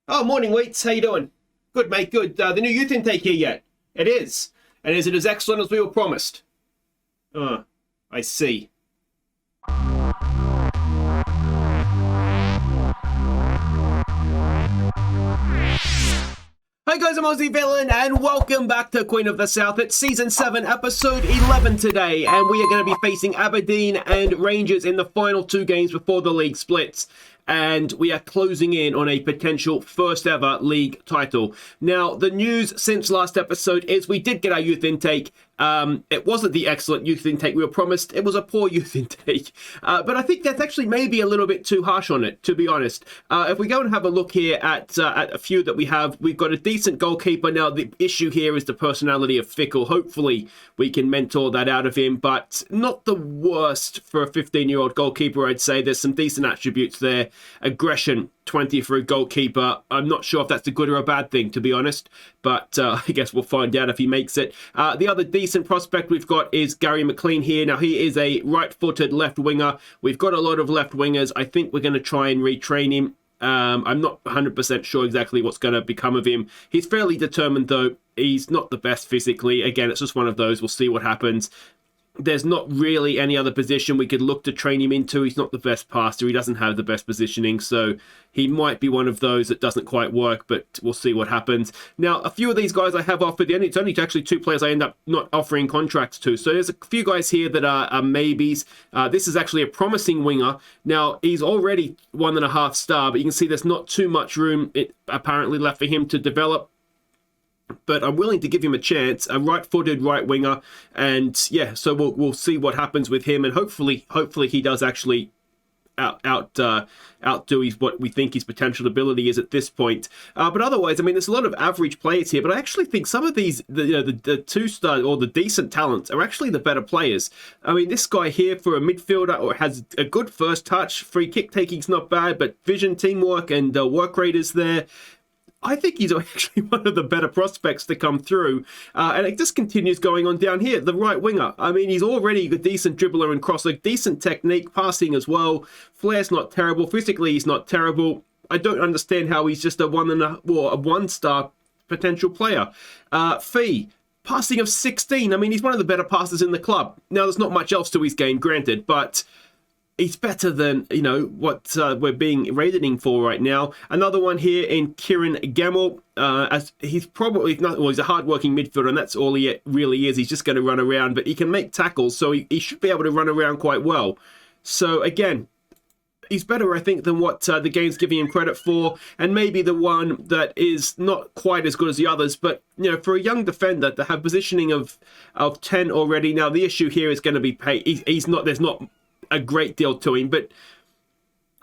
Oh, morning, Wheats. How you doing? Good, mate, good. The new youth intake here yet? It is. And is it as excellent as we were promised? I see. Hi guys, I'm Aussie Villain, and welcome back to Queen of the South. It's Season 7, Episode 11 today, and we are going to be facing Aberdeen and Rangers in the final two games before the league splits. And we are closing in on a potential first ever league title. Now, the news since last episode is we did get our youth intake. It wasn't the excellent youth intake we were promised. It was a poor youth intake. But I think that's actually maybe a little bit too harsh on it, to be honest. If we go and have a look here at a few that we have, we've got a decent goalkeeper. Now, the issue here is the personality of Fickle. Hopefully, we can mentor that out of him, but not the worst for a 15-year-old goalkeeper, I'd say. There's some decent attributes there. Aggression, 20 for a goalkeeper. I'm not sure if that's a good or a bad thing, to be honest, but I guess we'll find out if he makes it. The other decent prospect we've got is Gary McLean here. Now, he is a right-footed left winger. We've got a lot of left wingers. I think we're going to try and retrain him. I'm not 100% sure exactly what's going to become of him. He's fairly determined, though. He's not the best physically. Again, it's just one of those. We'll see what happens. There's not really any other position we could look to train him into. He's not the best passer. He doesn't have the best positioning, so he might be one of those that doesn't quite work, but we'll see what happens. Now, a few of these guys I have offered, and it's only actually two players I end up not offering contracts to. So there's a few guys here that are maybes. This is actually a promising winger. Now, he's already 1.5 star, but you can see there's not too much room apparently left for him to develop. But I'm willing to give him a chance, a right-footed right winger, and yeah, so we'll see what happens with him, and hopefully he does actually outdo what we think his potential ability is at this point. But otherwise, I mean, there's a lot of average players here, but I actually think some of these, the two-star or the decent talents are actually the better players. I mean, this guy here for a midfielder or has a good first touch, free kick taking's not bad, but vision, teamwork, and work rate is there. I think he's actually one of the better prospects to come through. And it just continues going on down here. The right winger. I mean, he's already a decent dribbler and crosser. Decent technique, passing as well. Flair's not terrible. Physically, he's not terrible. I don't understand how he's just a one-star potential player. Fee. Passing of 16. I mean, he's one of the better passers in the club. Now, there's not much else to his game, granted, but he's better than, what we're being rated him for right now. Another one here in Kieran Gamble. As he's probably not, well, he's a hard-working midfielder, and that's all he really is. He's just going to run around, but he can make tackles, so he should be able to run around quite well. So again, he's better, I think, than what the game's giving him credit for, and maybe the one that is not quite as good as the others. But for a young defender to have positioning of 10 already, now the issue here is going to be pay. He's not. There's not a great deal to him, but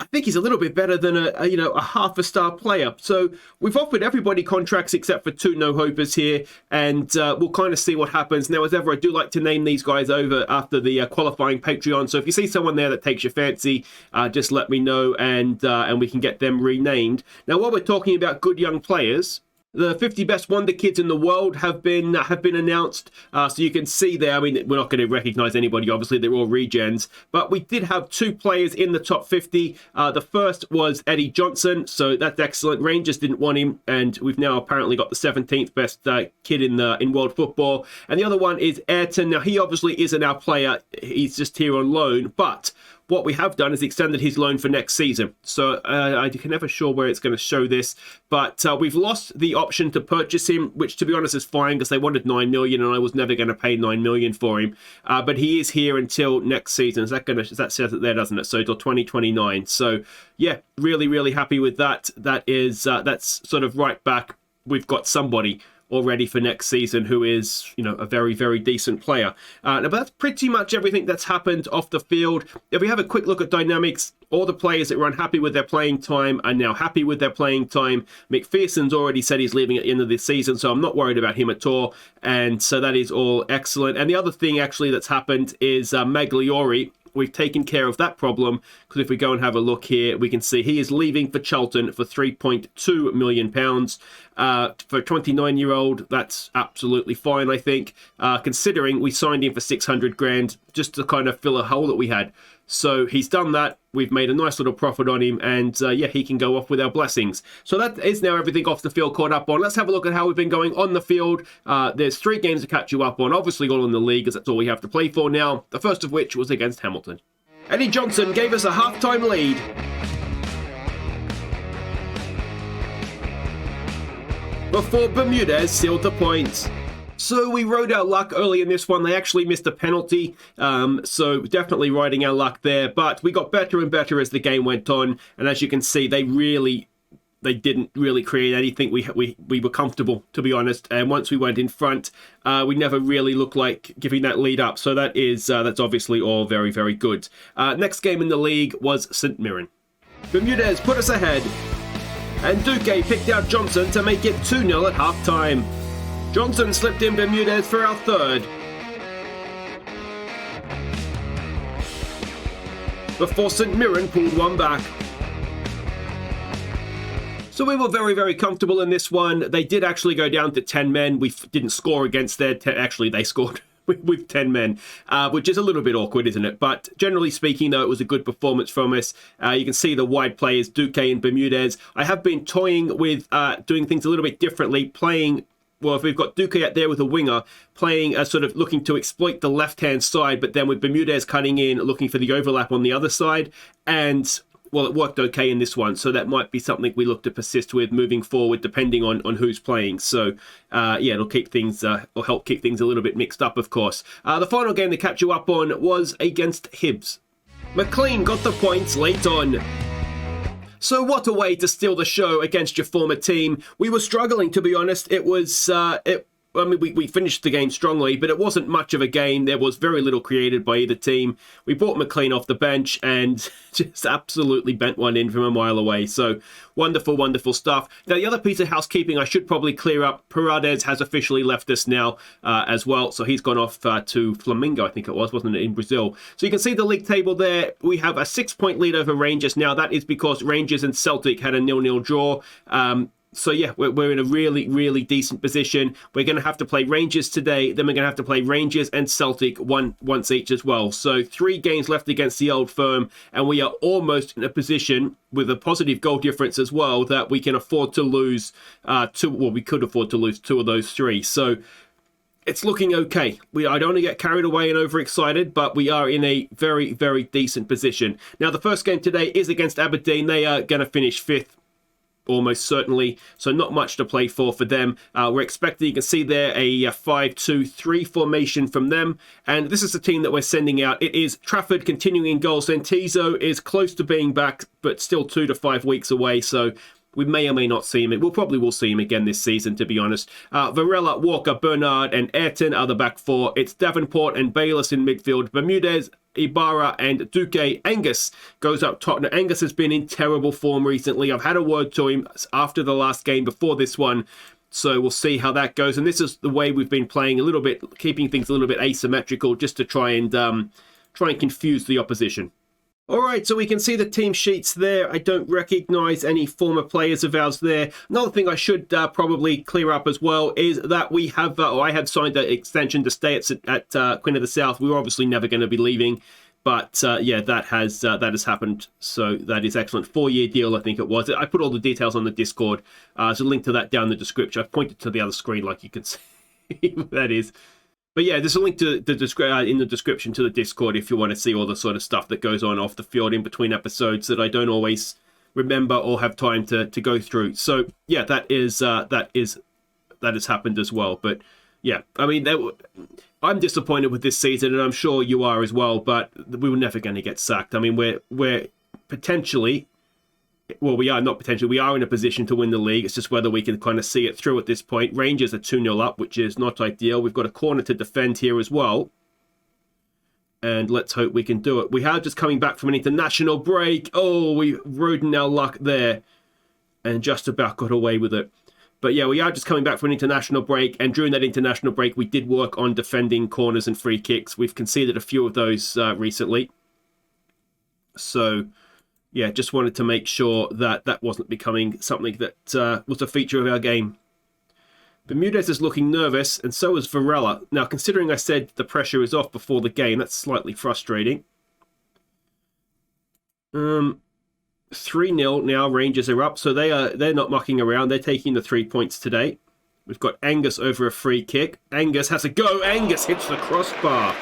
I think he's a little bit better than a half a star player. So we've offered everybody contracts except for two no-hopers here, and we'll kind of see what happens. Now, as ever, I do like to name these guys over after the qualifying Patreon. So if you see someone there that takes your fancy, just let me know, and we can get them renamed. Now, while we're talking about good young players, the 50 best wonder kids in the world have been announced, so you can see there. I mean, we're not going to recognize anybody, obviously, they're all regens, but we did have two players in the top 50. The first was Eddie Johnson, so that's excellent. Rangers didn't want him, and we've now apparently got the 17th best kid in world football. And the other one is Ayrton. Now, he obviously isn't our player, he's just here on loan, but what we have done is extended his loan for next season. So I can never sure where it's going to show this, but we've lost the option to purchase him, which to be honest is fine because they wanted 9 million and I was never going to pay 9 million for him. But he is here until next season. That says it there, doesn't it? So until 2029. So yeah, really, really happy with that. That's sort of right back. We've got somebody already for next season who is, a very, very decent player. But that's pretty much everything that's happened off the field. If we have a quick look at dynamics, all the players that were unhappy with their playing time are now happy with their playing time. McPherson's already said he's leaving at the end of this season, so I'm not worried about him at all. And so that is all excellent. And the other thing actually that's happened is Magliori. We've taken care of that problem because if we go and have a look here, we can see he is leaving for Charlton for £3.2 million. For a 29-year-old, that's absolutely fine, I think, considering we signed him for 600 grand just to kind of fill a hole that we had. So he's done that. We've made a nice little profit on him, and yeah, he can go off with our blessings. So that is now everything off the field caught up on. Let's have a look at how we've been going on the field. There's 3 games to catch you up on, obviously all in the league, as that's all we have to play for now. The first of which was against Hamilton. Eddie Johnson gave us a half-time lead. Before Bermudez sealed the points. So we rode our luck early in this one. They actually missed a penalty, so definitely riding our luck there. But we got better and better as the game went on, and as you can see, they didn't really create anything. We were comfortable, to be honest. And once we went in front, we never really looked like giving that lead up. So that's obviously all very, very good. Next game in the league was St Mirren. Bermudez put us ahead, and Duque picked out Johnson to make it 2-0 at half-time. Johnson slipped in Bermudez for our third. Before St Mirren pulled one back. So we were very, very comfortable in this one. They did actually go down to 10 men. We didn't score against their... Actually, they scored with 10 men, which is a little bit awkward, isn't it? But generally speaking, though, it was a good performance from us. You can see the wide players, Duque and Bermudez. I have been toying with doing things a little bit differently, playing... Well, if we've got Duque out there with a winger, playing sort of looking to exploit the left-hand side, but then with Bermudez cutting in, looking for the overlap on the other side. And, well, it worked okay in this one, so that might be something we look to persist with moving forward, depending on who's playing. So, yeah, it'll keep things, or help keep things a little bit mixed up, of course. The final game to catch you up on was against Hibs. McLean got the points late on. So what a way to steal the show against your former team. We were struggling, to be honest. It was, we finished the game strongly, but it wasn't much of a game. There was very little created by either team. We brought McLean off the bench and just absolutely bent one in from a mile away. So wonderful, wonderful stuff. Now, the other piece of housekeeping I should probably clear up. Paredes has officially left us now as well. So he's gone off to Flamengo, I think it was, wasn't it, in Brazil. So you can see the league table there. We have a 6-point lead over Rangers. Now, that is because Rangers and Celtic had a 0-0 draw. So yeah, we're in a really, really decent position. We're going to have to play Rangers today. Then we're going to have to play Rangers and Celtic once each as well. So 3 games left against the old firm. And we are almost in a position with a positive goal difference as well that we can afford to lose we could afford to lose 2 of those 3. So it's looking okay. I don't want to get carried away and overexcited, but we are in a very, very decent position. Now, the first game today is against Aberdeen. They are going to finish 5th. Almost certainly, so not much to play for them. We're expecting, you can see there, a 5-2-3 formation from them, and this is the team that we're sending out. It is Trafford continuing in goal. Sentizo is close to being back, but still 2 to 5 weeks away, so we may or may not see him. We'll probably will see him again this season, to be honest. Varela, Walker, Bernard, and Ayrton are the back 4. It's Davenport and Bayliss in midfield. Bermudez, Ibarra and Duque. Angus goes up top. Now, Angus has been in terrible form recently. I've had a word to him after the last game before this one, so we'll see how that goes. And this is the way we've been playing a little bit, keeping things a little bit asymmetrical, just to try and confuse the opposition. All right, so we can see the team sheets there. I don't recognise any former players of ours there. Another thing I should probably clear up as well is that we have, I had signed an extension to stay at Queen of the South. We were obviously never going to be leaving, but yeah, that has happened. So that is excellent. 4-year deal, I think it was. I put all the details on the Discord. There's a link to that down in the description. I've pointed to the other screen, like you can see what that is. But yeah, there's a link to in the description to the Discord if you want to see all the sort of stuff that goes on off the field in between episodes that I don't always remember or have time to go through. So yeah, that has happened as well. But yeah, I mean, I'm disappointed with this season, and I'm sure you are as well. But we were never going to get sacked. I mean, we're potentially. Well, we are in a position to win the league. It's just whether we can kind of see it through at this point. Rangers are 2-0 up, which is not ideal. We've got a corner to defend here as well. And let's hope we can do it. We are just coming back from an international break. Oh, we rode in our luck there and just about got away with it. But yeah, we are just coming back from an international break. And during that international break, we did work on defending corners and free kicks. We've conceded a few of those recently. So yeah, just wanted to make sure that that wasn't becoming something that was a feature of our game. Bermudez is looking nervous, and so is Varela. Now, considering I said the pressure is off before the game, that's slightly frustrating. 3-0 now. Rangers are up, so they're not mucking around. They're taking the 3 points today. We've got Angus over a free kick. Angus has a go. Angus hits the crossbar.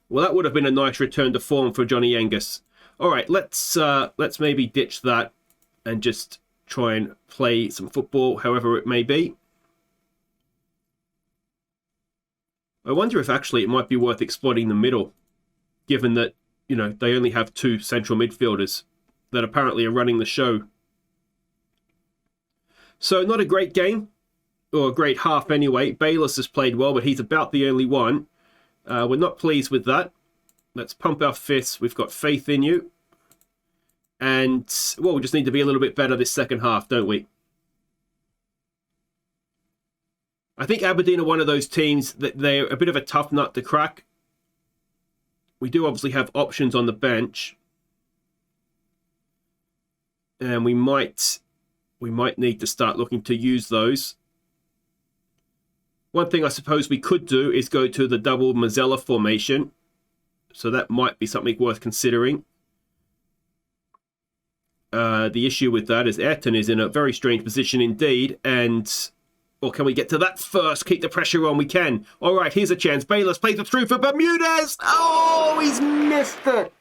Well, that would have been a nice return to form for Johnny Angus. All right, let's maybe ditch that and just try and play some football, however it may be. I wonder if actually it might be worth exploiting the middle, given that, you know, they only have 2 central midfielders that apparently are running the show. So not a great game, or a great half anyway. Bayliss has played well, but he's about the only one. We're not pleased with that. Let's pump our fists. We've got faith in you. And, well, we just need to be a little bit better this second half, don't we? I think Aberdeen are one of those teams that they're a bit of a tough nut to crack. We do obviously have options on the bench. And we might need to start looking to use those. One thing I suppose we could do is go to the double Mazzella formation. So that might be something worth considering. The issue with that is Ayrton is in a very strange position indeed. And, or can we get to that first? Keep the pressure on. We can. All right, here's a chance. Bayliss plays it through for Bermudez. Oh, he's missed it.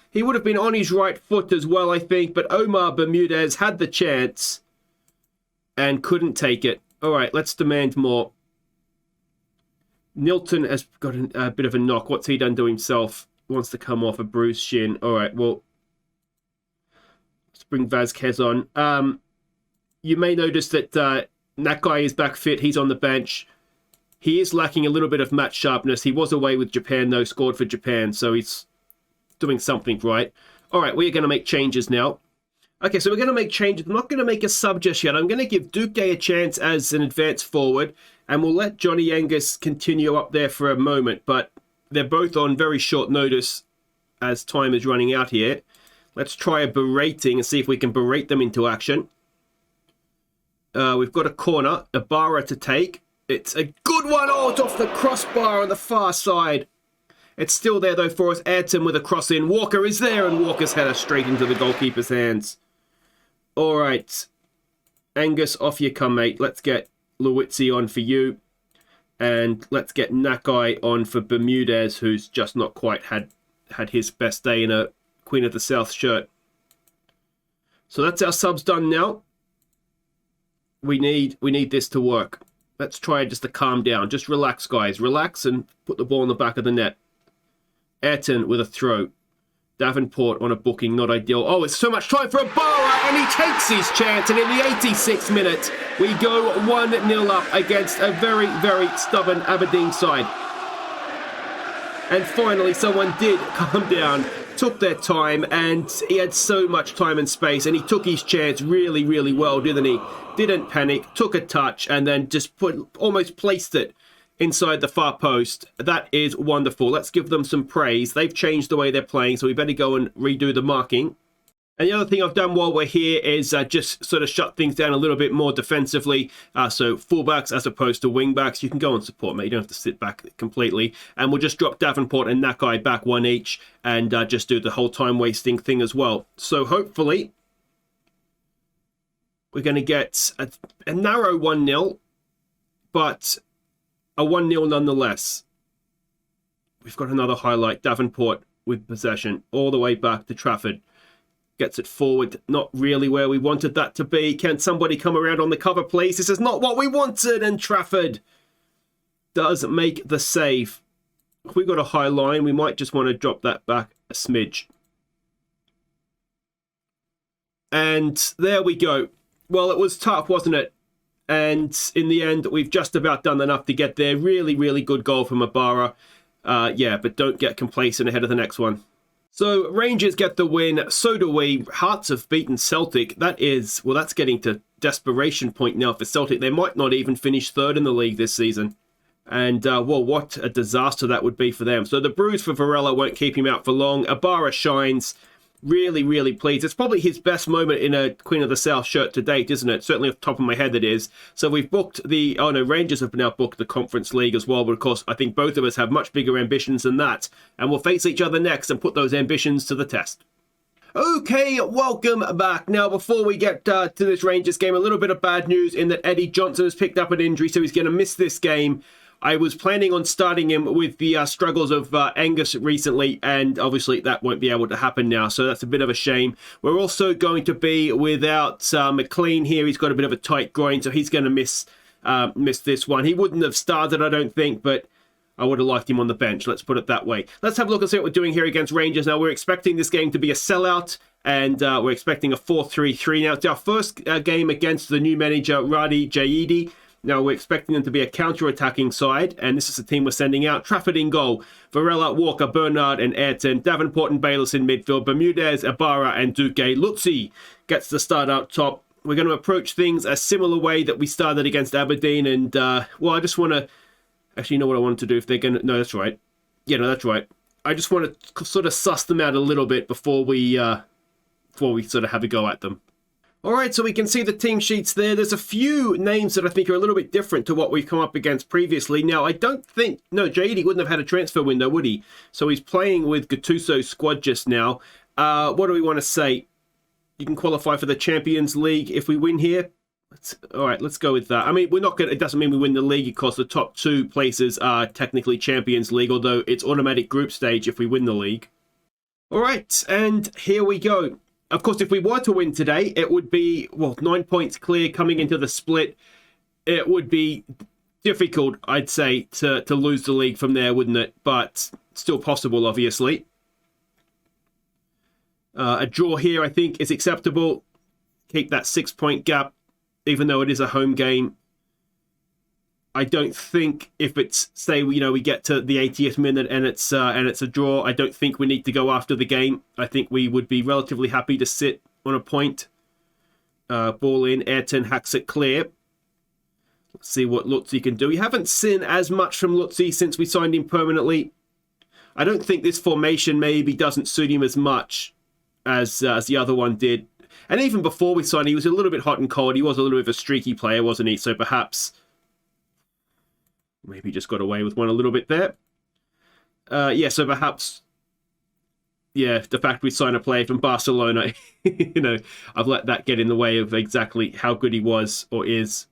He would have been on his right foot as well, I think. But Omar Bermudez had the chance and couldn't take it. All right, let's demand more. Nilton has got a bit of a knock. What's he done to himself? Wants to come off a bruised shin. All right, well, let's bring Vazquez on. You may notice that Nakai is back fit. He's on the bench. He is lacking a little bit of match sharpness. He was away with Japan, though, scored for Japan, so he's doing something right. All right, we're going to make changes now. Okay, so we're going to make changes. I'm not going to make a sub just yet. I'm going to give Duque a chance as an advanced forward, and we'll let Johnny Angus continue up there for a moment, but they're both on very short notice as time is running out here. Let's try a berating and see if we can berate them into action. We've got a corner, a Ibarra to take. It's a good one. Oh, it's off the crossbar on the far side. It's still there, though, for us. Ayrton with a cross in. Walker is there, and Walker's header straight into the goalkeeper's hands. All right. Angus, off you come, mate. Let's get Luizzi on for you. And let's get Nakai on for Bermudez, who's just not quite had his best day in a Queen of the South shirt. So that's our subs done now. We need this to work. Let's try just to calm down. Just relax, guys. Relax and put the ball in the back of the net. Ayrton with a throw. Davenport on a booking, not ideal. Oh, it's so much time for Ibarra, and he takes his chance. And in the 86th minute, we go 1-0 up against a very, very stubborn Aberdeen side. And finally, someone did calm down, took their time, and he had so much time and space, and he took his chance really, really well, didn't he? Didn't panic, took a touch, and then just almost placed it inside the far post. That is wonderful. Let's give them some praise. They've changed the way they're playing, so we better go and redo the marking. And the other thing I've done while we're here is just sort of shut things down a little bit more defensively. So fullbacks as opposed to wingbacks. You can go and support, mate. You don't have to sit back completely. And we'll just drop Davenport and Nakai back one each and just do the whole time wasting thing as well. So hopefully we're going to get a narrow 1-0, but a 1-0 nonetheless. We've got another highlight. Davenport with possession all the way back to Trafford. Gets it forward. Not really where we wanted that to be. Can somebody come around on the cover, please? This is not what we wanted. And Trafford does make the save. If we got a high line, we might just want to drop that back a smidge. And there we go. Well, it was tough, wasn't it? And in the end, we've just about done enough to get there. Really, really good goal from Ibarra. Yeah, but don't get complacent ahead of the next one. So Rangers get the win. So do we. Hearts have beaten Celtic. That is, well, that's getting to desperation point now for Celtic. They might not even finish third in the league this season. And, well, what a disaster that would be for them. So the bruise for Varela won't keep him out for long. Ibarra shines. Really, really pleased. It's probably his best moment in a Queen of the South shirt to date, isn't it? Certainly off the top of my head it is. So we've booked the... Oh no, Rangers have now booked the Conference League as well. But of course, I think both of us have much bigger ambitions than that. And we'll face each other next and put those ambitions to the test. Okay, welcome back. Now, before we get to this Rangers game, a little bit of bad news in that Eddie Johnson has picked up an injury, so he's going to miss this game. I was planning on starting him with the struggles of Angus recently, and obviously that won't be able to happen now, so that's a bit of a shame. We're also going to be without McLean here. He's got a bit of a tight groin, so he's going to miss this one. He wouldn't have started, I don't think, but I would have liked him on the bench, let's put it that way. Let's have a look and see what we're doing here against Rangers. Now, we're expecting this game to be a sellout, and we're expecting a 4-3-3. Now, it's our first game against the new manager, Radi Jaidi. Now, we're expecting them to be a counter-attacking side, and this is the team we're sending out. Trafford in goal, Varela, Walker, Bernard, and Ayrton, Davenport and Bayless in midfield, Bermudez, Ibarra, and Duque. Lutzi gets the start out top. We're going to approach things a similar way that we started against Aberdeen, and, well, I just want to... Actually, you know what I wanted to do? If they're going to... No, that's right. Yeah, no, that's right. I just want to sort of suss them out a little bit before we sort of have a go at them. All right, so we can see the team sheets there. There's a few names that I think are a little bit different to what we've come up against previously. Now, I don't think... No, JD wouldn't have had a transfer window, would he? So he's playing with Gattuso's squad just now. What do we want to say? You can qualify for the Champions League if we win here. All right, let's go with that. I mean, we're not going. It doesn't mean we win the league, because the top two places are technically Champions League, although it's automatic group stage if we win the league. All right, and here we go. Of course, if we were to win today, it would be, well, 9 points clear coming into the split. It would be difficult, I'd say, to lose the league from there, wouldn't it? But still possible, obviously. A draw here, I think, is acceptable. Keep that 6-point gap, even though it is a home game. I don't think if it's, say, we get to the 80th minute and it's a draw, I don't think we need to go after the game. I think we would be relatively happy to sit on a point. Ball in, Ayrton hacks it clear. Let's see what Lutzi can do. We haven't seen as much from Lutzi since we signed him permanently. I don't think this formation maybe doesn't suit him as much as the other one did. And even before we signed, he was a little bit hot and cold. He was a little bit of a streaky player, wasn't he? So perhaps maybe just got away with one a little bit there. Yeah, so perhaps, yeah, the fact we signed a player from Barcelona, I've let that get in the way of exactly how good he was or is.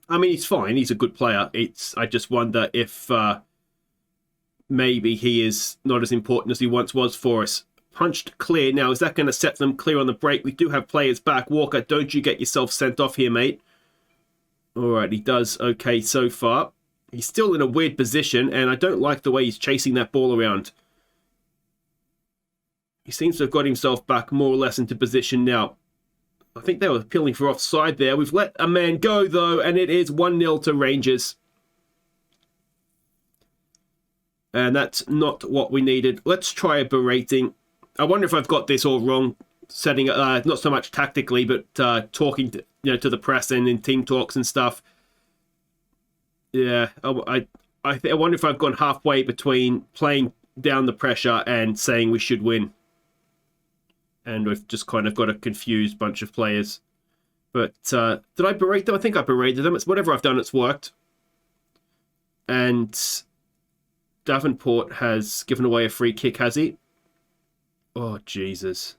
I mean, he's fine. He's a good player. I just wonder if maybe he is not as important as he once was for us. Punched clear. Now, is that going to set them clear on the break? We do have players back. Walker, don't you get yourself sent off here, mate. All right, he does okay so far. He's still in a weird position, and I don't like the way he's chasing that ball around. He seems to have got himself back more or less into position now. I think they were appealing for offside there. We've let a man go, though, and it is 1-0 to Rangers. And that's not what we needed. Let's try a berating. I wonder if I've got this all wrong, setting not so much tactically, but talking to the press and in team talks and stuff. Yeah, I wonder if I've gone halfway between playing down the pressure and saying we should win. And we've just kind of got a confused bunch of players. But did I berate them? I think I berated them. It's whatever I've done, it's worked. And Davenport has given away a free kick, has he? Oh, Jesus.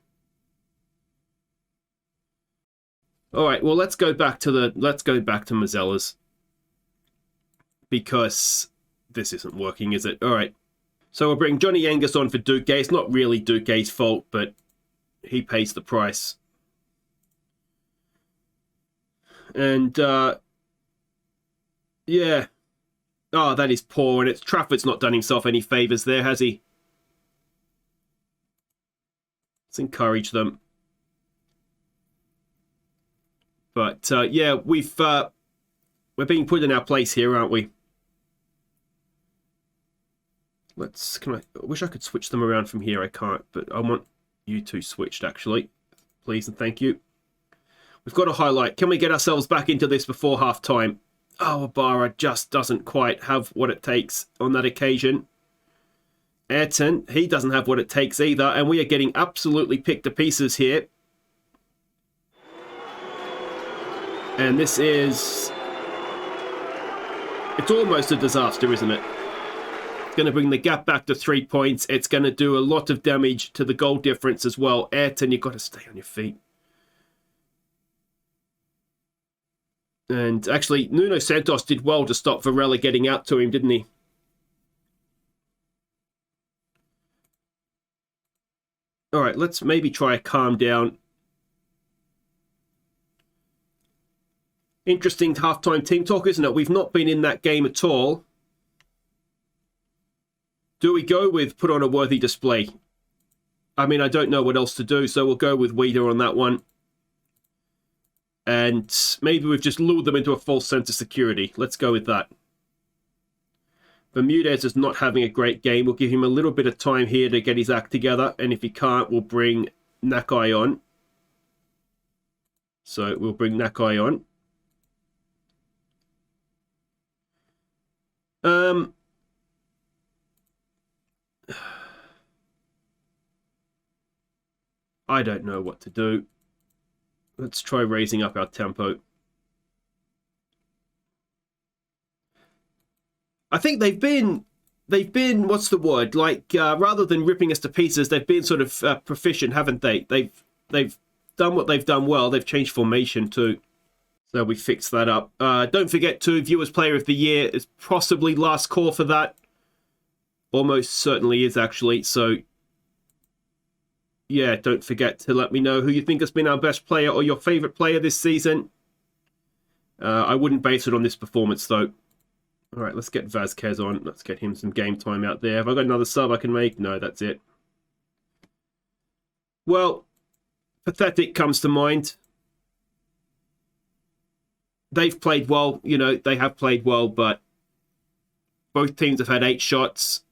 All right, well, let's go back to Mazzella's, because this isn't working, is it? All right. So we'll bring Johnny Angus on for Duque. It's not really Duque's fault, but he pays the price. And yeah. Oh, that is poor, and it's Trafford's not done himself any favours there, has he? Let's encourage them. But yeah, we're being put in our place here, aren't we? I wish I could switch them around from here. I can't, but I want you two switched, actually. Please and thank you. We've got a highlight. Can we get ourselves back into this before half-time? Oh, Ibarra just doesn't quite have what it takes on that occasion. Ayrton, he doesn't have what it takes either, and we are getting absolutely picked to pieces here. And this is... It's almost a disaster, isn't it? It's going to bring the gap back to 3 points. It's going to do a lot of damage to the goal difference as well. Ayrton, you've got to stay on your feet. And actually, Nuno Santos did well to stop Varela getting out to him, didn't he? All right, let's maybe try a calm down. Interesting halftime team talk, isn't it? We've not been in that game at all. Do we go with put on a worthy display? I mean, I don't know what else to do, so we'll go with Weeder on that one. And maybe we've just lured them into a false sense of security. Let's go with that. Bermudez is not having a great game. We'll give him a little bit of time here to get his act together. And if he can't, we'll bring Nakai on. So we'll bring Nakai on. I don't know what to do. Let's try raising up our tempo. I think they've been, what's the word? Like, rather than ripping us to pieces, they've been sort of proficient, haven't they? They've done what they've done well. They've changed formation too. So we fixed that up. Don't forget to Viewers Player of the Year is possibly last call for that. Almost certainly is, actually. So, yeah, don't forget to let me know who you think has been our best player or your favourite player this season. I wouldn't base it on this performance, though. All right, let's get Vazquez on. Let's get him some game time out there. Have I got another sub I can make? No, that's it. Well, pathetic comes to mind. They've played well, you know, they have played well, but both teams have had 8 shots.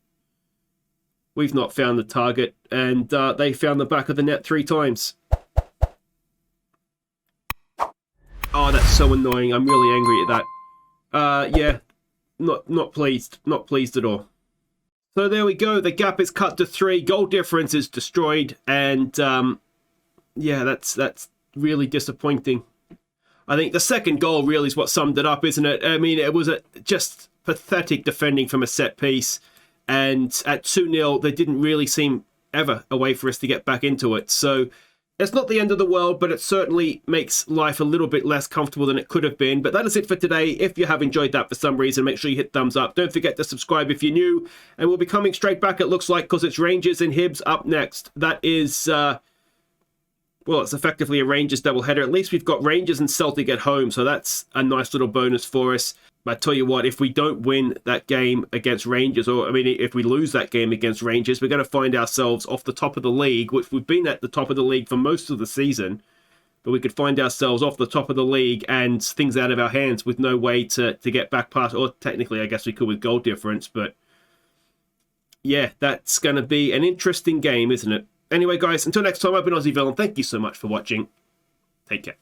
We've not found the target, and they found the back of the net 3 times. Oh, that's so annoying. I'm really angry at that. Yeah, not pleased. Not pleased at all. So there we go. The gap is cut to 3. Goal difference is destroyed, and yeah, that's really disappointing. I think the second goal really is what summed it up, isn't it? I mean, it was just pathetic defending from a set piece. And at 2-0, there didn't really seem ever a way for us to get back into it. So it's not the end of the world, but it certainly makes life a little bit less comfortable than it could have been. But that is it for today. If you have enjoyed that for some reason, make sure you hit thumbs up. Don't forget to subscribe if you're new. And we'll be coming straight back, it looks like, because it's Rangers and Hibs up next. That is... well, it's effectively a Rangers doubleheader. At least we've got Rangers and Celtic at home, so that's a nice little bonus for us. But I tell you what, if we don't win that game against Rangers, or I mean, if we lose that game against Rangers, we're going to find ourselves off the top of the league, which we've been at the top of the league for most of the season. But we could find ourselves off the top of the league and things out of our hands with no way to get back past, or technically, I guess we could with goal difference. But yeah, that's going to be an interesting game, isn't it? Anyway, guys, until next time, I've been Aussie Villain. Thank you so much for watching. Take care.